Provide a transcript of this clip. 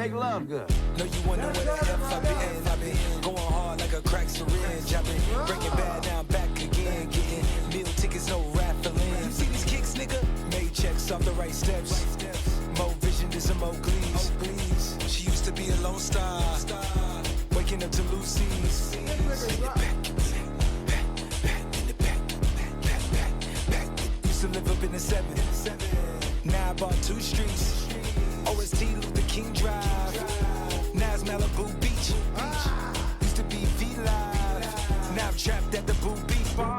Make love good. Know you wonder where the F I been. I been going hard like a cracked syringe. I been breaking bad, now I'm back again. Getting meal tickets, no raffling. You see these kicks, nigga? Made checks off the right steps. More vision than some Oakleys. She used to be a lone star. Waking up to Lucy's. In the back. Used to live up in the 7. Now I bought 2 streets. OST Luther King Drive. Now it's Malibu Beach. Used to be V Live. Now I'm trapped at the Boo Beach Bar.